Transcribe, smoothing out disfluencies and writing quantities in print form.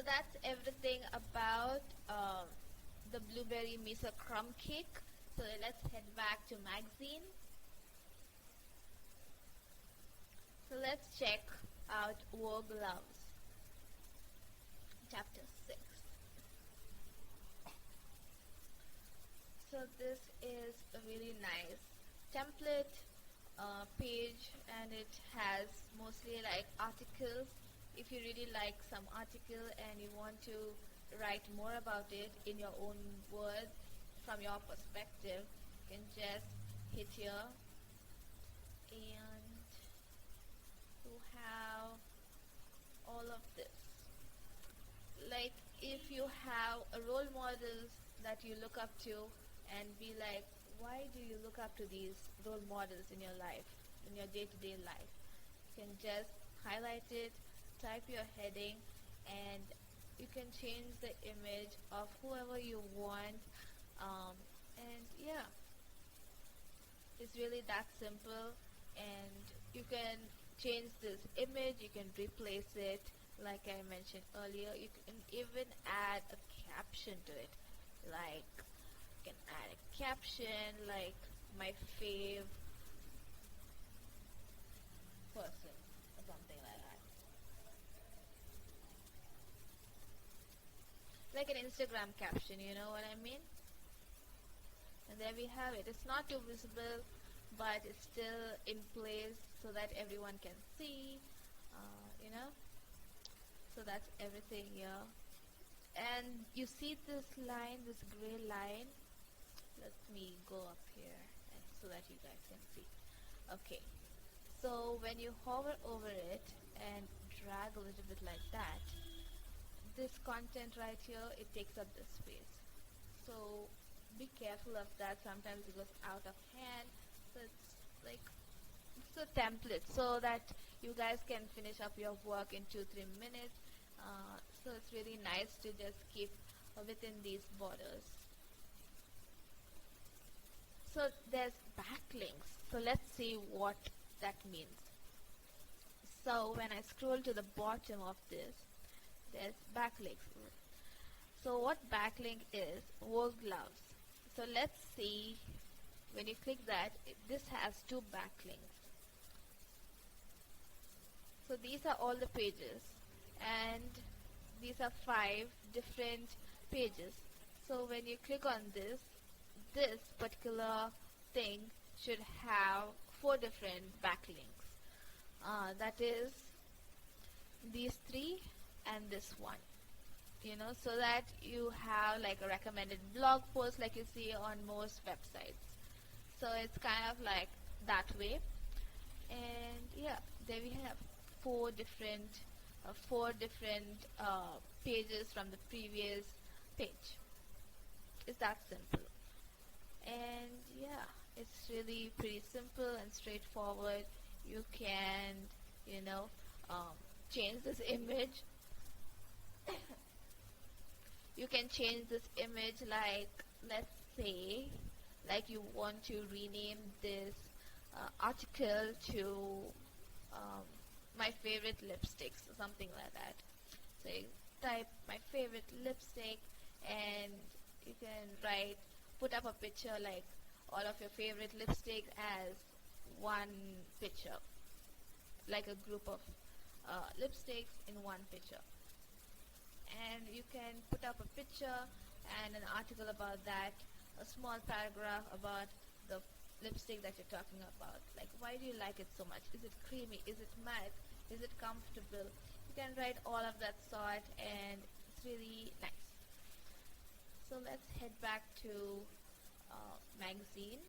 that's everything about the blueberry miso crumb cake. So let's head back to magazine. So let's check out Vogue Loves, chapter 6. So this is a really nice template page, and it has mostly like articles. If you really like some article and you want to write more about it in your own words from your perspective, you can just hit here, and you have all of this. Like if you have a role models that you look up to, and be like, why do you look up to these role models in your life, in your day-to-day life? You can just highlight it, type your heading, and you can change the image of whoever you want. And yeah, it's really that simple. And you can change this image, you can replace it like I mentioned earlier. You can even add a caption to it, like you can add a caption like my fave person or something like that, like an Instagram caption, you know what I mean? And there we have it. It's not too visible, but it's still in place so that everyone can see, you know. So that's everything here. And you see this line, this gray line. Let me go up here and so that you guys can see. Okay, so when you hover over it and drag a little bit like that, this content right here, it takes up this space. So be careful of that. Sometimes it goes out of hand. So it's like it's a template so that you guys can finish up your work in 2-3 minutes. So it's really nice to just keep within these borders. So there's backlinks. So let's see what that means. So when I scroll to the bottom of this, there's backlinks. So what backlink is, Vogue Loves. So let's see, when you click that, this has 2 backlinks. So these are all the pages, and these are 5 different pages. So when you click on this particular thing should have 4 different backlinks. That is these 3 and this one. You know, so that you have like a recommended blog post like you see on most websites. So it's kind of like that way. And yeah, there we have 4 different pages from the previous page. It's that simple. And yeah, it's really pretty simple and straightforward. You can, you know, change this image. You can change this image, like let's say like you want to rename this article to my favorite lipsticks or something like that. So you type my favorite lipstick, and you can put up a picture like all of your favorite lipsticks as one picture, like a group of lipsticks in one picture. And you can put up a picture and an article about that, a small paragraph about the lipstick that you're talking about. Like, why do you like it so much? Is it creamy? Is it matte? Is it comfortable? You can write all of that sort, and it's really nice. So let's head back to magazine.